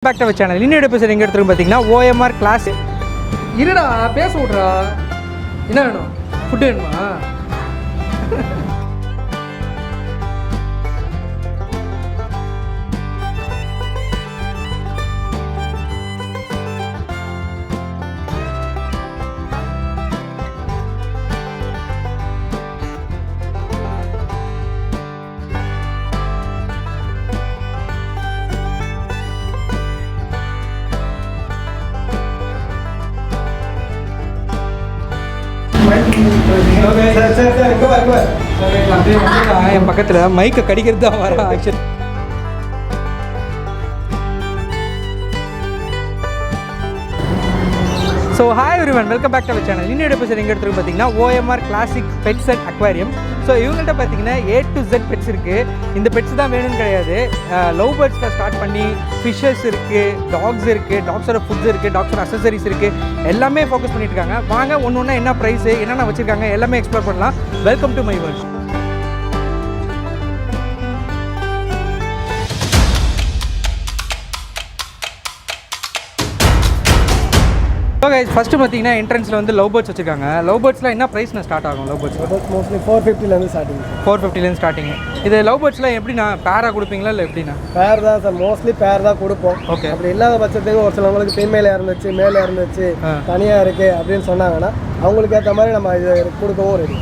back to our channel. இன்னொரு episode எங்க எடுத்துறோம் பாத்தீங்கன்னா OMR Classic. இருடா பேச விடுறா. என்ன வேணும்? ஃபுட் வேணுமா? என் பக்கத்துல மைக்க கடிக்கிறது தான் வர actually. So hi everyone, welcome back to our channel. இன்னொரு எபிசோட் எங்கே எடுத்துருக்கு பார்த்தீங்கன்னா OMR Classic PET Aquarium. So இவங்கள்ட்ட பார்த்தீங்கன்னா A to Z பெட்ஸ் இருக்குது. இந்த பெட்ஸ் தான் வேணும்னு கிடையாது. லவ் பேர்ட்ஸில் ஸ்டார்ட் பண்ணி ஃபிஷ்ஷஸ் இருக்குது, டாக்ஸ் இருக்குது, டாக்ஸோட ஃபுட்ஸ் இருக்குது, டாக்ஸோட அக்சசரிஸ் இருக்குது, எல்லாமே ஃபோக்கஸ் பண்ணிட்டு இருக்காங்க. வாங்க ஒன்று ஒன்றா என்ன ப்ரைஸு என்னென்ன வச்சுருக்காங்க எல்லாமே எக்ஸ்ப்ளோர் பண்ணலாம். Welcome to my world. So guys, first பார்த்தீங்கன்னா என்ட்ரன்ஸில் வந்து லவ் பேர்ட்ஸ் வச்சுருக்காங்க. லவ் பேர்ட்ஸ்லாம் என்ன ப்ரைஸ்னா ஸ்டார்ட் ஆகும்? லவ் பேர்ட்ஸ் மோஸ்ட்லி 450லேருந்து ஸ்டார்டிங். 450லேருந்து ஸ்டார்டிங். இது லவ் பேர்ட்ஸ்லாம் எப்படின்னா பேராக கொடுப்பீங்களா இல்லை எப்படின்னா? பேர் தான் சார், மோஸ்ட்லி பேர் தான் கொடுப்போம். ஓகே. அப்படி இல்லாத பட்சத்துக்கு ஒரு சிலவங்களுக்கு ஃபீமேல் இருந்துச்சு, மேலே இருந்துச்சு, தனியாக இருக்குது அப்படின்னு சொன்னாங்கன்னா அவங்களுக்கு ஏற்ற மாதிரி நம்ம இது கொடுக்கவும் ரெடி.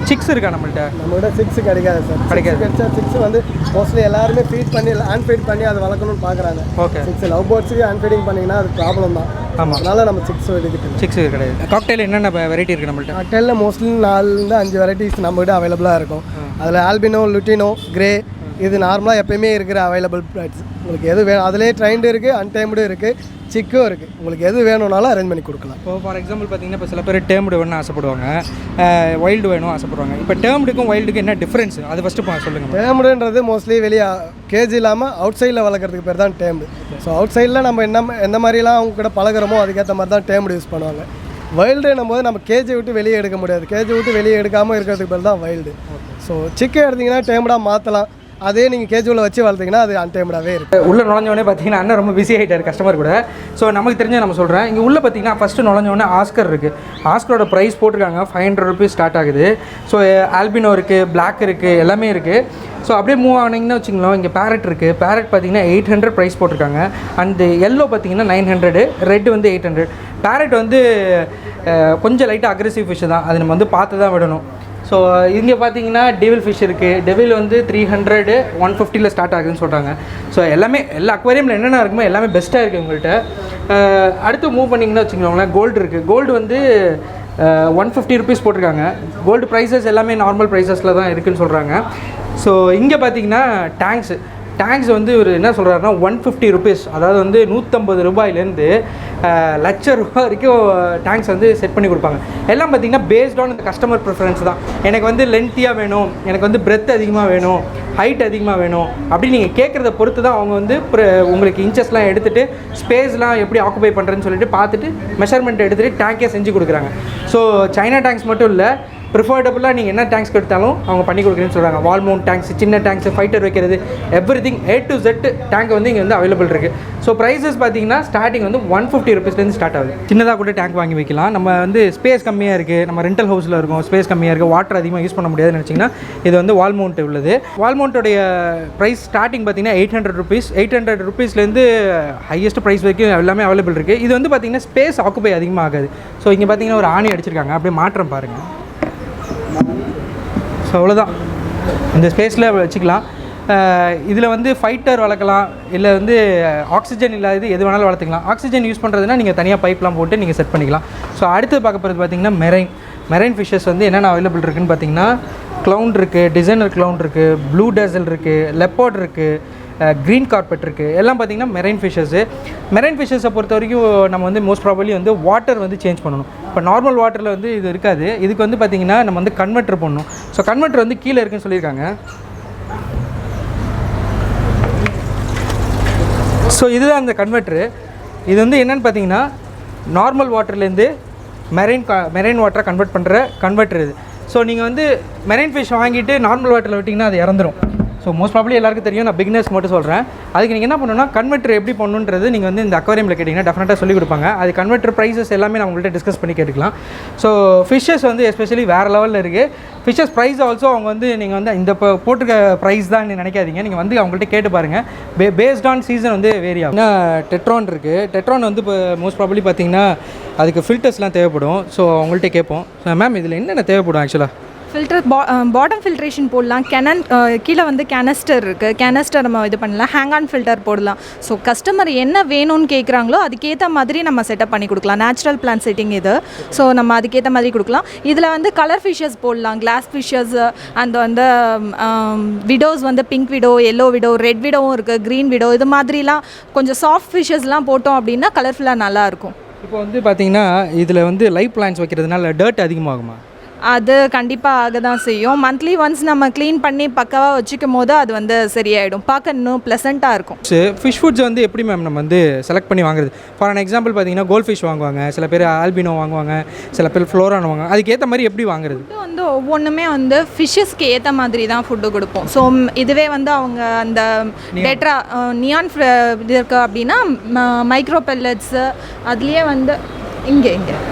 சிக்ஸ் இருக்கா நம்மள்ட்ட? நம்மள்ட்ட சிக்ஸ் கிடைக்காது சார். கிடைச்சா சிக்ஸ் வந்து மோஸ்ட்லி எல்லாருமே ஃபீட் பண்ணி அன்ஃபீட் பண்ணி அதை வளர்க்கணும்னு பார்க்குறாங்க. ஓகே. சிக்ஸ் லவ் பேர்ட்ஸுக்கு அன்ஃபீடிங் பண்ணிங்கன்னா அது ப்ராப்ளம் தான். ஆமாம், அதனால நம்ம சிக்ஸ் எடுக்கிட்டு. சிக்ஸ் கிடையாது. காக்டெயில் என்னென்ன வெரைட்டி இருக்குது நம்மள்ட்ட? காக்டெயிலில் மோஸ்ட்லி 4-5 வெரைட்டிஸ் நம்மகிட்ட அவைலபிளாக இருக்கும். அதில் ஆல்பினோ, லுட்டினோ, கிரே, இது நார்மலாக எப்பயுமே இருக்கிற அவைலபிள் ப்ரைட்ஸ். உங்களுக்கு எது வேணும் அதிலே ட்ரைண்டு இருக்குது, அன்டைம்டு இருக்குது, சிக்கும் இருக்குது. உங்களுக்கு எது வேணும்னாலும் அரேஞ்ச் பண்ணி கொடுக்கலாம். இப்போ ஃபார் எக்ஸாம்பிள் பார்த்தீங்கன்னா இப்போ சில பேர் டேர்ம்டு வேணும்னு ஆசைப்படுவாங்க, வைல்டு வேணும் ஆசைப்படுவாங்க. இப்போ டேர்ம்டுக்கும் வைல்டுக்கும் என்ன டிஃப்ரென்ஸ் அது ஃபஸ்ட்டு சொல்லுங்கள். டேர்ம்டுன்றது மோஸ்ட்லி வெளியே கேஜ் இல்லாமல் அவுட் சைடில் வளர்க்குறதுக்கு பேர் தான் டேர்ம்டு. ஸோ அவுட் சைடில் நம்ம எந்த மாதிரிலாம் அவங்க கூட பழகிறோமோ அதுக்கேற்ற மாதிரி தான் டேர்ம்டு யூஸ் பண்ணுவாங்க. வைல்டுன்னும் போது நம்ம கேஜை விட்டு வெளியே எடுக்க முடியாது. கேஜை விட்டு வெளியே எடுக்காமல் இருக்கிறதுக்கு பேர் தான் வைல்டு. ஸோ சிக்கன் எடுத்திங்கன்னா டேர்ம்டாக மாற்றலாம். அதே நீங்கள் கேஜுவலில் வச்சு வளர்த்திங்கன்னா அது அன்டைம்டாகவே இருக்குது. உள்ளே நுழைஞ்சோடனே பார்த்தீங்கன்னா அண்ணன் ரொம்ப பிஸி ஆகிட்டார் கஸ்டமர் கூட. ஸோ நமக்கு தெரிஞ்ச நம்ம சொல்கிறேன். இங்கே உள்ளே பார்த்தீங்கன்னா ஃபஸ்ட்டு நுழைஞ்சோடனே ஆஸ்கர் இருக்குது. ஆஸ்கரோட ப்ரைஸ் போட்டிருக்காங்க, 500 rupees ஸ்டார்ட் ஆகுது. ஸோ ஆல்பினோ இருக்குது, பிளாக் இருக்குது, எல்லாமே இருக்குது. ஸோ அப்படியே மூவ் ஆனீங்கன்னா வச்சுங்களோம், இங்கே பேரட் இருக்குது. பேரட் பார்த்தீங்கன்னா 800 ப்ரைஸ் போட்டிருக்காங்க. அண்ட் எல்லோ பார்த்தீங்கன்னா 900, ரெட் வந்து 800. பேரட் வந்து கொஞ்சம் லைட்டாக அக்ரெசிவ் ஃபிஷ் தான், அது நம்ம வந்து பார்த்து தான் விடணும். ஸோ இங்கே பார்த்தீங்கன்னா டெவில் ஃபிஷ் இருக்குது. டெவில் வந்து 300, 150 ஸ்டார்ட் ஆகுதுன்னு சொல்கிறாங்க. ஸோ எல்லாமே எல்லா அக்வாரியமில் என்னென்ன இருக்குமோ எல்லாமே பெஸ்ட்டாக இருக்குது உங்கள்கிட்ட. அடுத்து மூவ் பண்ணிங்கன்னா வச்சுக்கோங்களேன், கோல்டு இருக்குது. கோல்டு வந்து 150 rupees போட்டிருக்காங்க. கோல்டு ப்ரைஸஸ் எல்லாமே நார்மல் ப்ரைஸஸில் தான் இருக்குதுன்னு சொல்கிறாங்க. ஸோ இங்கே பார்த்தீங்கன்னா டேங்க்ஸ் வந்து ஒரு என்ன சொல்கிறாருன்னா 150 rupees, அதாவது வந்து 150 ரூபாயிலேருந்து ₹1,00,000 வரைக்கும் டேங்க்ஸ் வந்து செட் பண்ணி கொடுப்பாங்க. எல்லாம் பார்த்திங்கன்னா பேஸ்ட் ஆன் இந்த கஸ்டமர் ப்ரிஃபரன்ஸ் தான். எனக்கு வந்து லென்த்தியாக வேணும், எனக்கு வந்து பிரெத் அதிகமாக வேணும், ஹைட் அதிகமாக வேணும் அப்படி நீங்கள் கேட்குறத பொறுத்து தான் அவங்க வந்து உங்களுக்கு இன்ச்சஸ்லாம் எடுத்துகிட்டு ஸ்பேஸ்லாம் எப்படி ஆக்குபை பண்ணுறேன்னு சொல்லிட்டு பார்த்துட்டு மெஷர்மெண்ட் எடுத்துகிட்டு டேங்கே செஞ்சு கொடுக்குறாங்க. ஸோ சைனா டேங்க்ஸ் மட்டும் இல்லை, ப்ரிஃபர்டபுளாக நீங்கள் என்ன டேங்க்ஸ் எடுத்தாலும் அவங்க பண்ணி கொடுக்குறேன்னு சொல்கிறாங்க. வால் மவுண்ட் டேங்க்ஸ், சின்ன டேங்க்ஸ், ஃபைட்டர் வைக்கிறது, everything A to Z tank வந்து இங்கே வந்து அவைலபிள் இருக்குது. ஸோ ப்ரைஸஸ் பார்த்தீங்கன்னா ஸ்டார்டிங் வந்து 150 rupeesலேருந்து ஸ்டார்ட் ஆகுது. சின்னதாக கூட டேங்க் வாங்கி வைக்கலாம். நம்ம வந்து ஸ்பேஸ் கம்மியாக இருக்குது, நம்ம ரெண்டல் ஹவுஸில் இருக்கும், ஸ்பேஸ் கம்மியாக இருக்குது, வாட்டர் அதிகமாக யூஸ் பண்ண முடியாதுன்னு நினச்சிங்கன்னா இது வந்து வால் மவுண்ட் உள்ளது. வால் மவுண்ட்டோடைய ப்ரைஸ் ஸ்டார்டிங் பார்த்தீங்கன்னா 800 rupees. 800 rupeesலேருந்து ஹையஸ்ட் ப்ரைஸ் வரைக்கும் எல்லாமே அவைலபிள் இருக்குது. இது வந்து பார்த்திங்கன்னா ஸ்பேஸ் ஆக்குபை அதிகமாக ஆகாது. ஸோ இங்கே பார்த்தீங்கன்னா ஒரு ஆணி அடிச்சிருக்காங்க, அப்படியே மாற்றம் பாருங்கள். ஸோ அவ்வளோதான், இந்த ஸ்பேஸில் வச்சுக்கலாம். இதில் வந்து ஃபைட்டர் வளர்க்கலாம், இல்லை வந்து ஆக்சிஜன் இல்லாதது எது வேணாலும் வளர்த்துக்கலாம். ஆக்சிஜன் யூஸ் பண்ணுறதுனா நீங்கள் தனியாக பைப்லாம் போட்டு நீங்கள் செட் பண்ணிக்கலாம். ஸோ அடுத்து பார்க்க போகிறது பார்த்திங்கன்னா மெரைன் ஃபிஷ்ஷஸ் வந்து என்னென்ன அவைலபிள் இருக்குதுன்னு பார்த்தீங்கன்னா க்ளவுன் இருக்குது, டிசைனர் க்ளவுன் இருக்குது, ப்ளூ டேசல் இருக்குது, லெப்பர்ட் இருக்குது, க்ரீன் கார்பெட் இருக்குது. எல்லாம் பார்த்திங்கன்னா மெரைன் ஃபிஷ்ஷஸை பொறுத்த வரைக்கும் நம்ம வந்து மோஸ்ட் ப்ராபப்லி வந்து வாட்டர் வந்து சேஞ்ச் பண்ணணும். இப்போ நார்மல் வாட்டரில் வந்து இது இருக்காது. இதுக்கு வந்து பார்த்திங்கன்னா நம்ம வந்து கன்வெர்ட்டர் பண்ணணும். ஸோ கன்வெர்ட்டர் வந்து கீழே இருக்குன்னு சொல்லியிருக்காங்க. ஸோ இதுதான் அந்த கன்வெர்ட்ரு. இது வந்து என்னென்னு பார்த்தீங்கன்னா நார்மல் வாட்டர்லேருந்து மெரைன் வாட்டரை கன்வெர்ட் பண்ணுற கன்வெர்ட்டர் இது. ஸோ நீங்கள் வந்து மெரைன் ஃபிஷ் வாங்கிட்டு நார்மல் வாட்டரில் விட்டிங்கன்னா அது இறந்துடும். ஸோ ஸோ மோஸ்ட் ப்ராப்ளி எல்லாருக்கும் தெரியும், நான் பிகினர்ஸ் மட்டும் சொல்கிறேன். அதுக்கு நீங்கள் என்ன பண்ணணும்னா கன்வெர்ட்டர் எப்படி பண்ணணுன்றது நீங்கள் வந்து இந்த அக்வாரியமில் கேட்டிங்கன்னா டெஃபினட்டாக சொல்லிக் கொடுப்பாங்க. அது கன்வெர்ட்டர் ப்ரைஸஸ் எல்லாமே நான் உங்கள்கிட்ட டிஸ்கஸ் பண்ணி கேட்டுக்கலாம். ஸோ ஃபிஷ்ஷஸ் வந்து எஸ்பெஷலி வேறு லெவலில் இருக்குது. ஃபிஷ்ஷஸ் ப்ரைஸ் ஆல்சோ அவங்க வந்து நீங்கள் வந்து இந்த போட்டிருக்க ப்ரைஸ் தான் நினைக்காதீங்க, நீங்கள் வந்து அவங்கள்ட்ட கேட்டு பாருங்கள். பேஸ்ட் ஆன் சீசன் வந்து வேரி ஆகும். ஏன்னா டெட்ரான் இருக்குது. டெட்ரான் வந்து இப்போ மோஸ்ட் ப்ராப்ளி பார்த்தீங்கன்னா அதுக்கு ஃபில்டர்ஸ்லாம் தேவைப்படும். ஸோ அவங்கள்ட்ட கேட்போம், மேம் இதில் என்னென்ன தேவைப்படும் ஆக்சுவலாக? ஃபில்டர் பாட்டம் ஃபில்ட்ரேஷன் போடலாம். கீழே வந்து கேனஸ்டர் இருக்குது. கேனஸ்டர் நம்ம இது பண்ணலாம். ஹேங் ஆன் ஃபில்டர் போடலாம். ஸோ கஸ்டமர் என்ன வேணும்னு கேட்குறாங்களோ அதுக்கேற்ற மாதிரி நம்ம செட்டப் பண்ணி கொடுக்கலாம். நேச்சுரல் பிளான்ட் செட்டிங் இது. ஸோ நம்ம அதுக்கேற்ற மாதிரி கொடுக்கலாம். இதில் வந்து கலர் ஃபிஷ்ஷஸ் போடலாம். கிளாஸ் ஃபிஷ்ஷஸ் அந்த வந்து விடோஸ் வந்து pink widow, yellow widow, red விடோவும் இருக்குது, க்ரீன் விடோ, இது மாதிரிலாம் கொஞ்சம் சாஃப்ட் ஃபிஷ்ஷஸ்லாம் போட்டோம் அப்படின்னா கலர்ஃபுல்லாக நல்லாயிருக்கும். இப்போ வந்து பார்த்தீங்கன்னா இதில் வந்து லைவ் பிளான்ஸ் வைக்கிறதுனால டர்ட் அதிகமாகுமா? அது கண்டிப்பாக ஆக தான் செய்யும். மந்த்லி ஒன்ஸ் நம்ம க்ளீன் பண்ணி பக்காவாக வச்சுக்கும் போது அது வந்து சரியாயிடும். பார்க்க இன்னும் ப்ளசண்ட்டாக இருக்கும். ஃபிஷ் ஃபுட்ஸ் வந்து எப்படி மேம் நம்ம வந்து செலக்ட் பண்ணி வாங்குறது? ஃபார் அன் எக்ஸாம்பிள் பார்த்தீங்கன்னா கோல்ட் ஃபிஷ் வாங்குவாங்க, சில பேர் ஆல்பினோ வாங்குவாங்க, சில பேர் ஃப்ளோரான் வாங்குவாங்க. அதுக்கேற்ற மாதிரி எப்படி வாங்குறது? ஃபுட்டு வந்து ஒவ்வொன்றுமே வந்து ஃபிஷ்ஷஸ்க்கு ஏற்ற மாதிரி தான் ஃபுட்டு கொடுப்போம். ஸோ இதுவே வந்து அவங்க அந்த டெட்ரா நியான் இது இருக்குது அப்படின்னா மைக்ரோ பெல்லட்ஸு அதுலேயே வந்து இங்கே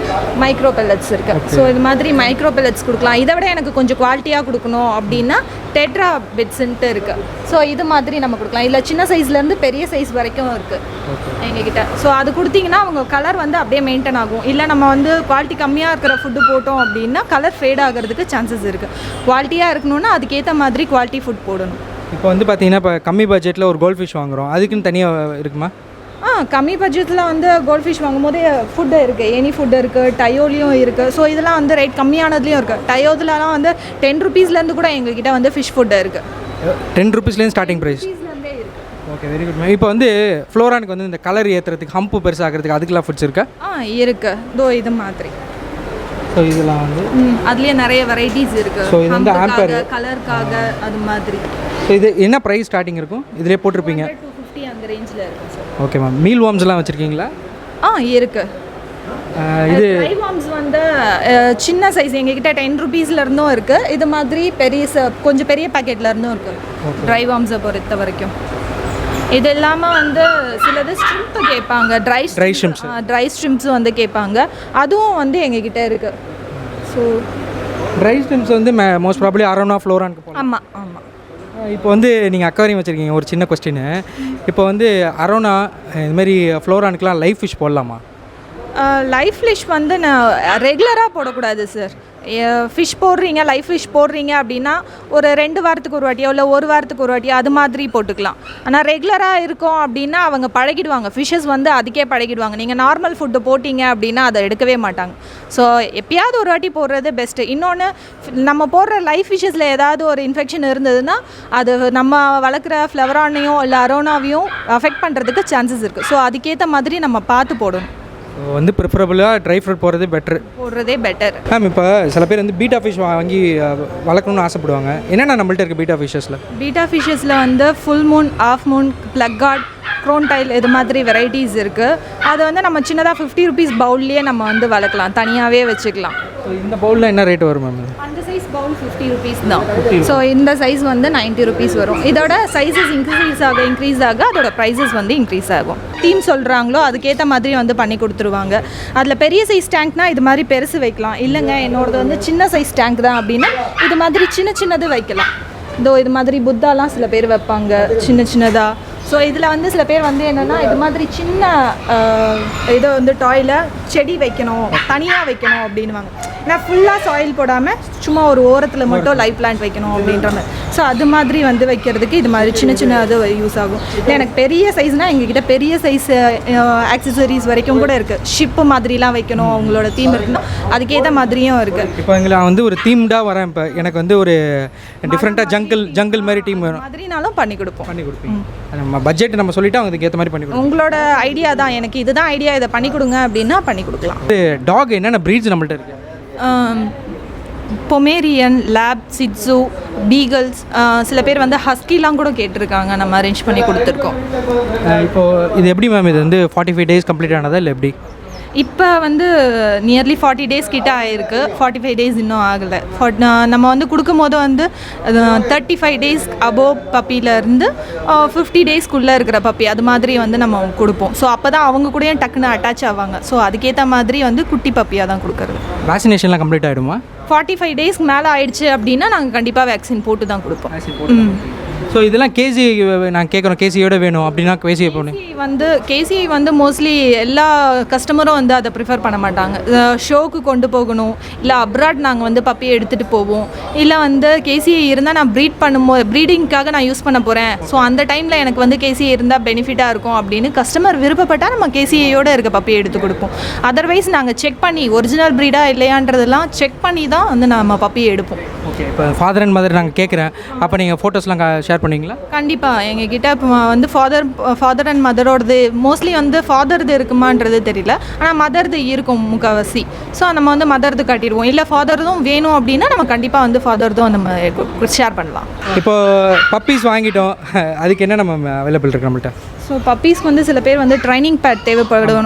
மைக்ரோ பெல்லட்ஸ் இருக்குது. ஸோ இது மாதிரி மைக்ரோ பெல்லட்ஸ் கொடுக்கலாம். இதை விட எனக்கு கொஞ்சம் குவாலிட்டியாக கொடுக்கணும் அப்படின்னா டெட்ரா பெட்ஸுன்ட்டு இருக்குது. ஸோ இது மாதிரி நம்ம கொடுக்கலாம். இல்லை சின்ன சைஸ்லேருந்து பெரிய சைஸ் வரைக்கும் இருக்குது எங்ககிட்ட. ஸோ அது கொடுத்தீங்கன்னா அவங்க கலர் வந்து அப்படியே மெயின்டைன் ஆகும். இல்லை நம்ம வந்து குவாலிட்டி கம்மியாக இருக்கிற ஃபுட்டு போட்டோம் அப்படின்னா கலர் ஃபேட் ஆகிறதுக்கு சான்சஸ் இருக்குது. குவாலிட்டியாக இருக்கணும்னா அதுக்கேற்ற மாதிரி குவாலிட்டி ஃபுட் போடணும். இப்போ வந்து பார்த்தீங்கன்னா இப்போ கம்மி பட்ஜெட்டில் ஒரு கோல்ட் ஃபிஷ் வாங்குகிறோம், அதுக்குன்னு தனியாக இருக்குமா? கம்மி பட்ஜெட்டில் வந்து கோல்ட் ஃபிஷ் வாங்கும்போது ஃபுட்டு இருக்குது, எனி ஃபுட்டு இருக்குது, டயோலையும் இருக்குது. ஸோ இதெல்லாம் வந்து ரேட் கம்மியானதுலேயும் இருக்குது. டயோதுலலாம் வந்து 10 rupeesலேருந்து கூட எங்ககிட்ட வந்து ஃபிஷ் ஃபுட்டு இருக்குது. 10 rupeesலேருந்து starting price. Okay, very good ma'am. இப்போ வந்து ஃப்ளோரானுக்கு வந்து இந்த கலர் ஏற்றுறதுக்கு, ஹம்பு பெருசாகிறதுக்கு அதுக்கெலாம் ஃபுட்ஸ் இருக்கா? இருக்குது. இது மாதிரி. ஸோ இதெல்லாம் வந்து அதுலேயே நிறைய வெரைட்டிஸ் இருக்குது. ஸோ இது வந்து ஆம்பர் கலருக்காக அது மாதிரி. ஸோ இது என்ன ப்ரைஸ் ஸ்டார்டிங் இருக்கும்? இதிலே போட்டிருப்பீங்க. 250 அந்த ரேஞ்சில் இருக்கும் சார். Okay ma'am. மீல் வார்ம்ஸ்லாம் வச்சுருக்கீங்களா? இருக்குது. இது ட்ரை வார்ம்ஸ் வந்து சின்ன சைஸ் எங்ககிட்ட 10 rupeesலேருந்தும் இருக்குது. இது மாதிரி கொஞ்சம் பெரிய பேக்கெட்லேருந்தும் இருக்குது ட்ரை வார்ம்ஸை பொறுத்த வரைக்கும். இது இல்லாமல் வந்து சிலது ஸ்ட்ரிம்ப்பு கேட்பாங்க, ட்ரை ஸ்ட்ரிம்ஸும் வந்து கேட்பாங்க. அதுவும் வந்து எங்ககிட்ட இருக்குது. ஸோ ட்ரை ஸ்ட்ரிம்ஸ் வந்து மோஸ்ட் ப்ராப்ளி அரோனா ஃப்ளோரானுக்கு போகலாம். ஆமாம். இப்போ வந்து நீங்கள் அக்வாரியம் வச்சுருக்கீங்க, ஒரு சின்ன கொஸ்டின். இப்போ வந்து அரோனா இதுமாரி ஃப்ளோரானுக்குலாம் லைஃப் ஃபிஷ் போடலாமா? லைஃப் ஃபிஷ் வந்து நான் ரெகுலராக போடக்கூடாது சார். ஃபிஷ் போடுறீங்க, லைஃப் ஃபிஷ் போடுறீங்க அப்படின்னா ஒரு 2 வாரத்துக்கு ஒரு வாட்டியோ இல்லை 1 வாரத்துக்கு ஒரு வாட்டியோ அது மாதிரி போட்டுக்கலாம். ஆனால் ரெகுலராக இருக்கும் அப்படின்னா அவங்க பழகிடுவாங்க. ஃபிஷ்ஷஸ் வந்து அதுக்கே பழகிடுவாங்க. நீங்கள் நார்மல் ஃபுட்டு போட்டிங்க அப்படின்னா அதை எடுக்கவே மாட்டாங்க. ஸோ எப்பயாவது ஒரு வாட்டி போடுறது பெஸ்ட்டு. இன்னொன்று, நம்ம போடுற லைஃப் ஃபிஷ்ஷஸில் ஏதாவது ஒரு இன்ஃபெக்ஷன் இருந்ததுன்னா அது நம்ம வளர்க்குற ஃப்ளவரானையும் இல்லை அரோனாவையும் அஃபெக்ட் பண்ணுறதுக்கு சான்சஸ் இருக்குது. ஸோ அதுக்கேற்ற மாதிரி நம்ம பார்த்து போடணும். வந்து ப்ரிஃபரபுளாக ட்ரை ஃப்ரூட் போடுறதே பெட்டர் மேம். இப்போ சில பேர் வந்து பீட்டா ஃபிஷ் வாங்கி வளர்க்கணும்னு ஆசைப்படுவாங்க. என்னென்ன நம்மள்ட்ட இருக்குது பீட்டா ஃபிஷ்ஷஸில் வந்து full moon, half moon, plakat, crowntail இது மாதிரி வெரைட்டிஸ் இருக்குது. அது வந்து நம்ம சின்னதாக 50 rupees பவுல்லையே நம்ம வந்து வளர்க்கலாம், தனியாகவே வச்சுக்கலாம். இந்த பவுலில் என்ன ரேட் வரும் மேம்? அந்த சைஸ் பவுல் 50 rupees தான். ஸோ இந்த சைஸ் வந்து 90 rupees வரும். இதோட சைஸஸ் இன்க்ரீஸ் ஆக அதோட ப்ரைஸஸ் வந்து இன்க்ரீஸ் ஆகும். தீம் சொல்கிறாங்களோ அதுக்கேற்ற மாதிரி வந்து பண்ணி கொடுத்துருவாங்க. அதில் பெரிய சைஸ் டேங்க்னால் இது மாதிரி பெருசு வைக்கலாம். இல்லைங்க என்னோடது வந்து சின்ன சைஸ் டேங்க் தான் அப்படின்னா இது மாதிரி சின்னது வைக்கலாம். இது மாதிரி புத்தாலாம் சில பேர் வைப்பாங்க சின்னதாக. ஸோ இதில் வந்து சில பேர் வந்து என்னென்னா இது மாதிரி சின்ன இதை வந்து டாயில் செடி வைக்கணும், தனியாக வைக்கணும் அப்படின்வாங்க. ஏன்னா ஃபுல்லாக சாயில் போடாமல் சும்மா ஒரு ஓரத்தில் மட்டும் லைவ் பிளான்ட் வைக்கணும் அப்படின்ற மாதிரி. ஸோ அது மாதிரி வந்து வைக்கிறதுக்கு இது மாதிரி சின்ன இது யூஸ் ஆகும். இல்லை எனக்கு பெரிய சைஸ்னால் எங்ககிட்ட பெரிய சைஸ் ஆக்சசரிஸ் வரைக்கும் கூட இருக்குது. ஷிப்பு மாதிரிலாம் வைக்கணும் அவங்களோட தீம் இருக்குன்னா அதுக்கேற்ற மாதிரியும் இருக்குது. இப்போ எங்களை வந்து ஒரு தீம்டாக வரேன். இப்போ எனக்கு வந்து ஒரு டிஃப்ரெண்ட்டாக ஜங்கிள் மாதிரி டீம் வேணும் மாதிரினாலும் பண்ணி கொடுப்பீங்க. நம்ம பட்ஜெட் நம்ம சொல்லிவிட்டு அவங்க அதுக்கு ஏற்ற மாதிரி பண்ணி கொடுப்போம். உங்களோட ஐடியா தான், எனக்கு இதுதான் ஐடியா, இதை பண்ணி கொடுங்க அப்படின்னா பண்ணி கொடுக்கலாம். டாக் என்னென்ன ப்ரீட்ஸ் நம்மள்ட்ட இருக்குது? பொமேரியன், லேப், சிட்ஸு, பீகல்ஸ், சில பேர் வந்து ஹஸ்கிலாம் கூட கேட்டிருக்காங்க. நம்ம அரேஞ்ச் பண்ணி கொடுத்துருக்கோம். இப்போது இது எப்படி மேம்? இது வந்து 45 days கம்ப்ளீட் ஆனதா இல்லை எப்படி? இப்போ வந்து நியர்லி 40 டேஸ் கிட்ட ஆயிருக்கு. 45 டேஸ் இன்னும் ஆகலை. நம்ம வந்து கொடுக்கும் போது வந்து 35 டேஸ் அபோவ் பப்பியிலேருந்து 50 டேஸ்க்குள்ளே இருக்கிற பப்பி அது மாதிரி வந்து நம்ம கொடுப்போம். ஸோ அப்போ தான் அவங்க கூடயும் டக்குன்னு அட்டாச் ஆவாங்க. ஸோ அதுக்கேற்ற மாதிரி வந்து குட்டி பப்பியாக தான் கொடுக்குறது. வேக்சினேஷன்லாம் கம்ப்ளீட் ஆகிடுமா? 45 டேஸ்க்கு மேலே ஆயிடுச்சு அப்படின்னா நாங்கள் கண்டிப்பாக வேக்சின் போட்டு தான் கொடுப்போம். ஸோ இதெல்லாம் கேசி நான் கேட்குறோம், கேசியோட வேணும் அப்படின்னா கேசியை போகணும். கேசிஐ வந்து மோஸ்ட்லி எல்லா கஸ்டமரும் வந்து அதை ப்ரிஃபர் பண்ண மாட்டாங்க. ஷோக்கு கொண்டு போகணும், இல்லை அப்ராட் நாங்கள் வந்து பப்பியை எடுத்துகிட்டு போவோம், இல்லை வந்து கேசிஐ இருந்தால் நான் ப்ரீடிங்காக நான் யூஸ் பண்ண போகிறேன், ஸோ அந்த டைமில் எனக்கு வந்து கேசிஐ இருந்தால் பெனிஃபிட்டாக இருக்கும் அப்படின்னு கஸ்டமர் விருப்பப்பட்டால் நம்ம கேசிஐயோடு இருக்க பப்பியை எடுத்து கொடுப்போம். அதர்வைஸ் நாங்கள் செக் பண்ணி ஒரிஜினல் ப்ரீடாக இல்லையான்றதெல்லாம் செக் பண்ணி தான் வந்து நம்ம பப்பியை எடுப்போம். ஓகே, இப்போ ஃபாதர் அண்ட் மதர் நாங்கள் கேட்குறேன், அப்போ நீங்கள் ஃபோட்டோஸ்லாம் ஷேர் பண்ணுவீங்களா? கண்டிப்பாக எங்ககிட்ட இப்போ வந்து ஃபாதர் அண்ட் மதரோடது மோஸ்ட்லி வந்து ஃபாதர்து இருக்குமான்றது தெரியல, ஆனால் மதர்து இருக்கும் முக்கால்வாசி. ஸோ நம்ம வந்து மதர்து காட்டிடுவோம். இல்லை ஃபாதர்தும் வேணும் அப்படின்னா நம்ம கண்டிப்பாக வந்து ஃபாதர்தும் நம்ம ஷேர் பண்ணலாம். இப்போது பப்பீஸ் வாங்கிட்டோம், அதுக்கு என்ன நம்ம அவைலபிள் இருக்கு நம்மள்ட்ட? ஸோ பப்பீஸ்க்கு வந்து சில பேர் வந்து ட்ரைனிங் பேட்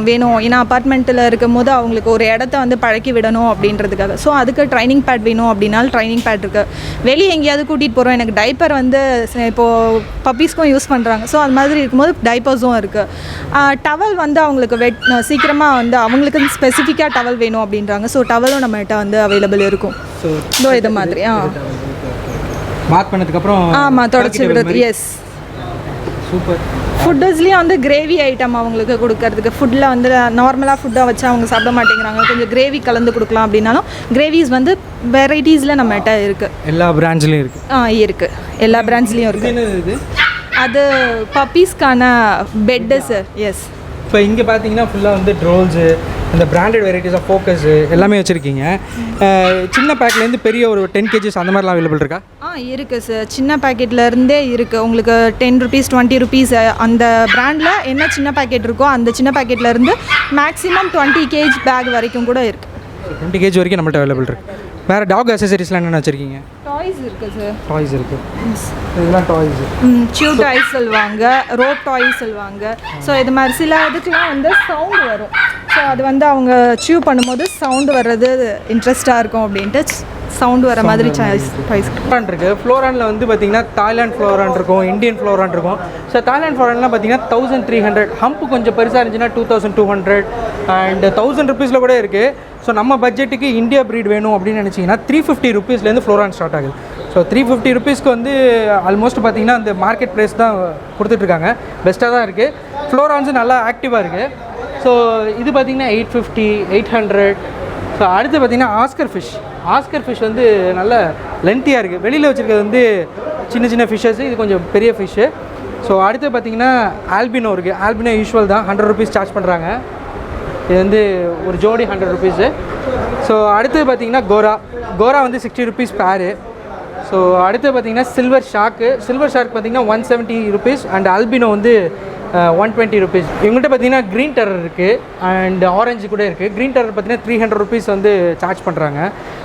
வேணும். ஏன்னா அப்பார்ட்மெண்ட்டில் இருக்கும் போது அவங்களுக்கு ஒரு இடத்த வந்து பழக்கி விடணும் அப்படின்றதுக்காக. ஸோ அதுக்கு ட்ரைனிங் பேட் வேணும் அப்படின்னாலும் ட்ரைனிங் பேட் இருக்குது. வெளியே எங்கேயாவது கூட்டிகிட்டு போகிறோம், எனக்கு டைப்பர் வந்து இப்போது பப்பீஸ்க்கும் யூஸ் பண்ணுறாங்க. ஸோ அது மாதிரி இருக்கும்போது டைப்பர்ஸும் இருக்குது. டவல் வந்து அவங்களுக்கு சீக்கிரமாக வந்து அவங்களுக்கு ஸ்பெசிஃபிக்காக டவல் வேணும் அப்படின்றாங்க. ஸோ டவலும் நம்மகிட்ட வந்து அவைலபிள் இருக்கும். ஸோ இது மாதிரி மார்க் பண்ணதுக்கப்புறம் ஆமாம் தொடச்சி விடுறது. S, super. ஃபுட்டஸ்லேயும் வந்து கிரேவி ஐட்டம் அவங்களுக்கு கொடுக்கறதுக்கு, ஃபுட்டில் வந்து நார்மலாக ஃபுட்டாக வச்சு அவங்க சாப்பிட மாட்டேங்கிறாங்க, கொஞ்சம் கிரேவி கலந்து கொடுக்கலாம் அப்படின்னாலும் கிரேவிஸ் வந்து வெரைட்டிஸில் நம்மகிட்ட இருக்குது. எல்லா பிராண்ட்ஸ்லையும் இருக்குது? இருக்குது, எல்லா பிராண்ட்ஸ்லேயும் இருக்குது. அது பப்பீஸ்க்கான பெட்டு சார். எஸ். இப்போ இங்கே பார்த்தீங்கன்னா ஃபுல்லாக வந்து ட்ரோல்ஸு, இந்த பிராண்டட் வெரைட்டிஸ் ஆஃப் ஃபோக்கஸு எல்லாமே வச்சுருக்கீங்க. சின்ன பேக்லேருந்து பெரிய ஒரு 10 kgs அந்த மாதிரிலாம் அவைலபிள் இருக்கா? இருக்குது சார். சின்ன பேக்கெட்லேருந்தே இருக்குது உங்களுக்கு. 10 rupees 20 rupees அந்த பிராண்டில் என்ன சின்ன பேக்கெட் இருக்கோ அந்த சின்ன பேக்கெட்லேருந்து மேக்ஸிமம் 20 kg பேக் வரைக்கும் கூட இருக்குது. 20 kg வரைக்கும் நம்மள்ட்ட அவைலபிள் இருக்குது. வேறு டாக் அசசரிஸ்லாம் என்னென்ன வச்சுருக்கீங்க? டாய்ஸ் இருக்குது சார். டாய்ஸ் இருக்குது. இதெல்லாம் டாய்ஸு. சியூ டாய்ஸ் சொல்லுவாங்க, ரோப் டாய்ஸ் சொல்லுவாங்க. ஸோ இது மாதிரி சில இதுக்கெலாம் வந்து சவுண்டு வரும். ஸோ அது வந்து அவங்க சியூ பண்ணும்போது சவுண்டு வர்றது இன்ட்ரெஸ்ட்டாக இருக்கும் அப்படின்ட்டு சவுண்டு வர மாதிரி டாய்ஸ் இருக்குது. ஃப்ளோரானில் வந்து பார்த்திங்கன்னா தாய்லாண்ட் ஃப்ளோரான் இருக்கும், இந்தியன் ஃப்ளோரான் இருக்கும். ஸோ தாய்லாண்ட் ஃப்ளோரான்லாம் பார்த்திங்கன்னா 1300, ஹம்ப்பு கொஞ்சம் பெருசாக இருந்துச்சுன்னா 2200 அண்ட் 1000 rupeesல கூட இருக்குது. ஸோ நம்ம பட்ஜெட்டுக்கு இந்தியா ப்ரீட் வேணும் அப்படின்னு நினச்சிங்கன்னா 350 rupeesலேருந்து ஃப்ளோரான் ஸ்டார்ட் ஆகுது. ஸோ 350 rupeesக்கு வந்து ஆல்மோஸ்ட் பார்த்திங்கன்னா அந்த மார்க்கெட் ப்ரைஸ் தான் கொடுத்துட்ருக்காங்க. பெஸ்ட்டாக தான் இருக்குது. ஃப்ளோரான்ஸும் நல்லா ஆக்டிவாக இருக்குது. ஸோ இது பார்த்திங்கன்னா 850, 800. ஸோ அடுத்து பார்த்திங்கன்னா ஆஸ்கர் ஃபிஷ் வந்து நல்ல லென்த்தியாக இருக்குது. வெளியில் வச்சுருக்கிறது வந்து சின்ன சின்ன ஃபிஷ்ஷஸ், இது கொஞ்சம் பெரிய ஃபிஷ்ஷு. ஸோ அடுத்து பார்த்திங்கன்னா ஆல்பினோ இருக்குது. ஆல்பினோ யூஸ்வல் தான் 100 rupees சார்ஜ் பண்ணுறாங்க. இது வந்து ஒரு ஜோடி 100 rupees. ஸோ அடுத்து பார்த்திங்கன்னா கோரா வந்து 60 rupees பேரு. ஸோ அடுத்து பார்த்திங்கன்னா சில்வர் ஷார்க் பார்த்திங்கன்னா 170 rupees அண்ட் ஆல்பினோ வந்து 120 rupees. இவங்கள்ட்ட பார்த்தீங்கன்னா க்ரீன் டெரர் இருக்குது அண்ட் ஆரஞ்சு கூட இருக்குது. க்ரீன் டெரர் பார்த்தீங்கன்னா 300 rupees வந்து சார்ஜ் பண்ணுறாங்க.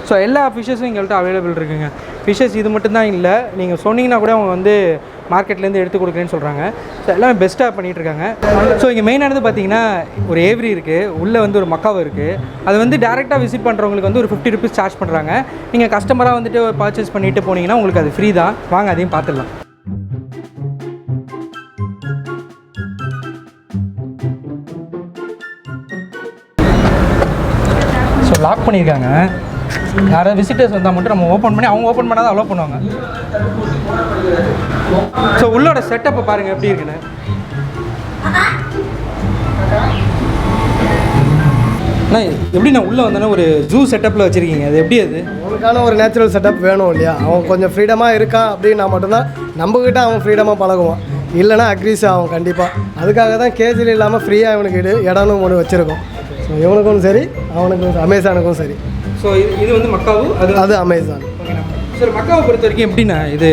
ஸோ எல்லா ஃபிஷ்ஷஸும் எங்கள்கிட்ட அவைலபிள் இருக்குங்க. ஃபிஷ்ஷஸ் இது மட்டும்தான் இல்லை, நீங்கள் சொன்னீங்கன்னா கூட அவங்க வந்து மார்க்கெட்லேருந்து எடுத்து கொடுக்குறேன்னு சொல்கிறாங்க. ஸோ எல்லாமே பெஸ்ட்டாக பண்ணிகிட்ருக்காங்க. ஸோ இங்கே மெயினானது பார்த்தீங்கன்னா ஒரு ஏவ்ரி இருக்குது, உள்ளே வந்து ஒரு மக்காவ் இருக்குது. அது வந்து டேரெக்டாக விசிட் பண்ணுறவங்களுக்கு வந்து ஒரு 50 rupees சார்ஜ் பண்ணுறாங்க. நீங்கள் கஸ்டமராக வந்துட்டு பர்ச்சேஸ் பண்ணிவிட்டு போனீங்கன்னா உங்களுக்கு அது ஃப்ரீ தான். வாங்க அதையும் பார்த்துடலாம். ஸோ லாக் பண்ணியிருக்காங்க. யாராவது விசிட்டர்ஸ் வந்தால் மட்டும் நம்ம ஓப்பன் பண்ணி, அவங்க ஓப்பன் பண்ணால் தான் அலோவ் பண்ணுவாங்க. ஸோ உள்ளோட செட்டப்பை பாருங்கள் எப்படி இருக்குன்னு. அண்ணா எப்படி நான் உள்ளே வந்தேன்னா ஒரு ஜூ செட்டப்பில் வச்சுருக்கீங்க, அது எப்படி? அது அவனுக்கான ஒரு நேச்சுரல் செட்டப் வேணும் இல்லையா? அவன் கொஞ்சம் ஃப்ரீடமாக இருக்கான் அப்படின்னா மட்டும்தான் நம்மக்கிட்ட அவன் ஃப்ரீடமாக பழகுவான். இல்லைனா அக்ரீஸ் ஆகும் கண்டிப்பாக. அதுக்காக தான் கேஜில் இல்லாமல் ஃப்ரீயாக இவனுக்கு இடம்னு ஒன்று வச்சுருக்கோம். ஸோ இவனுக்கும் சரி, அவனுக்கும் அமேசானுக்கும் சரி. ஸோ இது வந்து மக்காவு, அது அமேசான். சார் மக்காவை பொறுத்த வரைக்கும் எப்படின்னா இது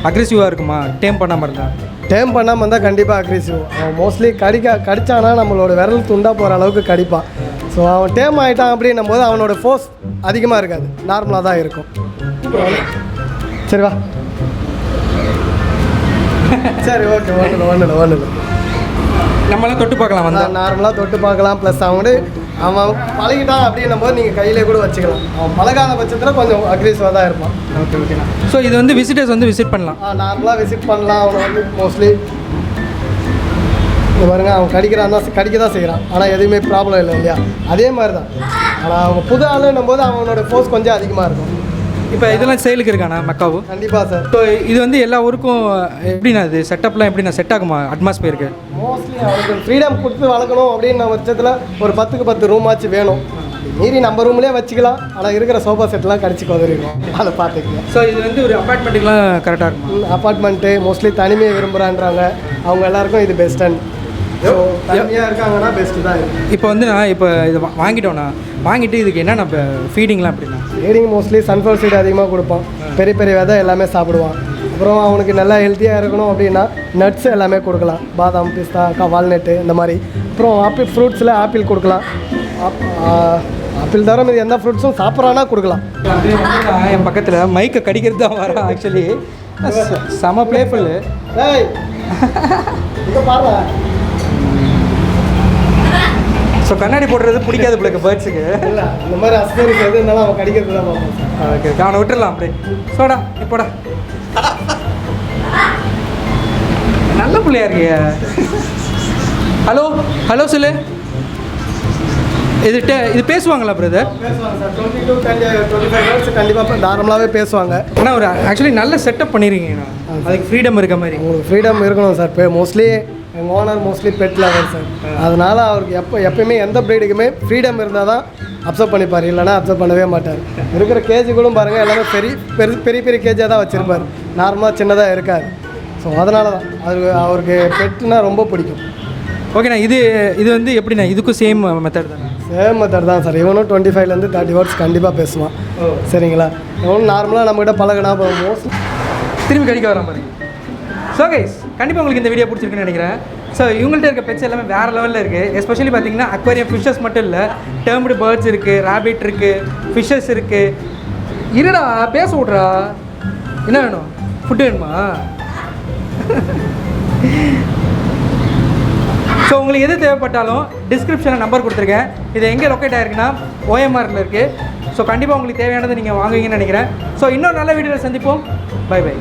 அக்ரெசிவாக இருக்குமா? டேம் பண்ணாமல் இருந்தால் கண்டிப்பாக அக்ரெசிவ். அவன் மோஸ்ட்லி கடிச்சானா நம்மளோட விரல் துண்டாக போகிற அளவுக்கு கடிப்பான். ஸோ அவன் டேம் ஆகிட்டான் அப்படின்னும் போது அவனோட ஃபோர்ஸ் அதிகமாக இருக்காது, நார்மலாக தான் இருக்கும். சரி வா. சரி ஓகே, ஒன்றும் நம்மளாம் தொட்டு பார்க்கலாம், வந்தால் நார்மலாக தொட்டு பார்க்கலாம். ப்ளஸ் அவங்க அவன் பழகிட்டான் அப்படின்னும் போது நீங்கள் கையிலே கூட வச்சுக்கலாம். அவன் பழகாத பட்சத்தில் கொஞ்சம் அக்ரெசிவாக தான் இருப்பான். ஓகே ஓகேண்ணா. ஸோ இது வந்து விசிட்டர்ஸ் வந்து விசிட் பண்ணலாம். நார்மலாக விசிட் பண்ணலாம். அவனை வந்து மோஸ்ட்லி இந்த பாருங்க அவன் கடிக்க தான் செய்கிறான். ஆனால் எதுவுமே ப்ராப்ளம் இல்லை இல்லையா? அதே மாதிரி தான். ஆனால் அவங்க புது ஆளுன்னும் போது அவனோட ஃபோர்ஸ் கொஞ்சம் அதிகமாக இருக்கும். இப்போ இதெல்லாம் சேலுக்கு இருக்காண்ணா மக்காவு? கண்டிப்பாக சார். ஸோ இது வந்து எல்லா ஊருக்கும் எப்படிண்ணா இது செட்டப்லாம் எப்படிண்ணா செட் ஆகுமா அட்மாஸ்பியருக்கு? மோஸ்ட்லி அவனுக்கு ஃப்ரீடம் கொடுத்து வளர்க்கணும் அப்படின்னு பட்சத்தில் ஒரு 10க்கு 10 ரூம் ஆச்சு வேணும். மீறி நம்ம ரூம்லேயே வச்சுக்கலாம். ஆனால் இருக்கிற சோஃபா செட்லாம் கடிச்சு கொதறிடும். அதை பார்த்துக்கலாம். ஸோ இது வந்து ஒரு அப்பார்ட்மெண்ட்டுக்குலாம் கரெக்டாக இருக்கும். அப்பார்ட்மெண்ட்டு மோஸ்ட்லி தனிமையை விரும்புகிறான்றாங்க. அவங்க எல்லாருக்கும் இது பெஸ்ட். ஸோ தனிமையாக இருக்காங்கன்னா பெஸ்ட்டு தான் இது. இப்போ வந்து நான் இப்போ இதை வாங்கிட்டோண்ணா, வாங்கிட்டு இதுக்கு என்னென்ன இப்போ ஃபீடிங்லாம் அப்படின்னா? ஃபீடிங் மோஸ்ட்லி சன்ஃப்ளவர் சீட் அதிகமாக கொடுப்போம். பெரிய பெரிய விதை எல்லாமே சாப்பிடுவான். அப்புறம் அவனுக்கு நல்லா ஹெல்த்தியாக இருக்கணும் அப்படின்னா நட்ஸ் எல்லாமே கொடுக்கலாம். பாதாம், பிஸ்தா, வால்நட்டு இந்த மாதிரி. அப்புறம் ஆப்பிள் ஃப்ரூட்ஸில் ஆப்பிள் கொடுக்கலாம். ஆப்பிள் தவிர மீது எந்த ஃப்ரூட்ஸும் சாப்பிட்றானா கொடுக்கலாம். என் பக்கத்தில் மைக்கை கடிக்கிறது தான் வரான். ஆக்சுவலி செம பிளேஃபுல்லு. இங்கே பாருங்க. ஸோ கண்ணாடி போடுறது பிடிக்காது பிள்ளைக்கு பேர்ட்ஸுக்கு. இல்லை இந்த மாதிரி அஸ்தரிஸ் எது இருந்தாலும் அவன் கடிக்கிறது தான் பார்ப்போம். ஓகே ஓகே, அவனை விட்டுடலாம் அப்படியே. சோடா இப்போடா, நல்ல பிள்ளையா இருக்கிய. ஹலோ ஹலோ சொல்லு. இது பேசுவாங்களா பிரதர்? பேசுவாங்க சார். 20 to 25 மினிட்ஸ் கண்டிப்பாக நார்மலாகவே பேசுவாங்க. ஆனால் ஒரு ஆக்சுவலி நல்ல செட்டப் பண்ணியிருக்கீங்கண்ணா. அதுக்கு ஃப்ரீடம் இருக்க மாதிரி. உங்களுக்கு ஃப்ரீடம் இருக்கணும் சார். இப்போ மோஸ்ட்லி எங்கள் owner mostly pet lover sir. அதனால் அவருக்கு எப்பயுமே எந்த ப்ரீடுக்குமே ஃப்ரீடம் இருந்தால் தான் அப்சர்வ் பண்ணிப்பார். இல்லைனா அப்சர்வ் பண்ணவே மாட்டார். இருக்கிற கேஜி கூட பாருங்கள் எல்லாமே பெரிய பெரிய கேஜியாக தான் வச்சுருப்பார். நார்மலாக சின்னதாக இருக்காது. ஸோ அதனால தான் அவருக்கு பெட்டுனா ரொம்ப பிடிக்கும். ஓகேண்ணா. இது வந்து எப்படிண்ணா? இதுக்கும் சேம் மெத்தட் தானே? சேம் மெத்தட் தான் சார். இவனும் 25லேருந்து 30 வேர்ட்ஸ் கண்டிப்பாக பேசுவான். சரிங்களா? இவனும் நார்மலாக நம்மகிட்ட பழகினா மோஸ்ட்லி திரும்பி கடிக்க வரான் பாருங்க. ஸோ கைஸ், கண்டிப்பாக உங்களுக்கு இந்த வீடியோ பிடிச்சிருக்குன்னு நினைக்கிறேன். ஸோ இவங்கள்ட்ட இருக்க பெட்ஸ் எல்லாமே வேறு லெவலில் இருக்குது. எஸ்பெஷலி பார்த்தீங்கன்னா அக்வாரியம் ஃபிஷ்ஷஸ் மட்டும் இல்லை, டேர்ம்டு பேர்ட்ஸ் இருக்குது, ரேபிட் இருக்குது, ஃபிஷ்ஷஸ் இருக்குது. இருடா பேச விட்றா. என்ன வேணும்? ஃபுட்டு வேணுமா? ஸோ உங்களுக்கு எது தேவைப்பட்டாலும் டிஸ்கிரிப்ஷனில் நம்பர் கொடுத்துருக்கேன். இது எங்கே லொக்கேட் ஆகிருக்குன்னா OMRல இருக்குது. ஸோ கண்டிப்பாக உங்களுக்கு தேவையானதை நீங்கள் வாங்குவீங்கன்னு நினைக்கிறேன். ஸோ இன்னொரு நல்ல வீடியோவில் சந்திப்போம். Bye by.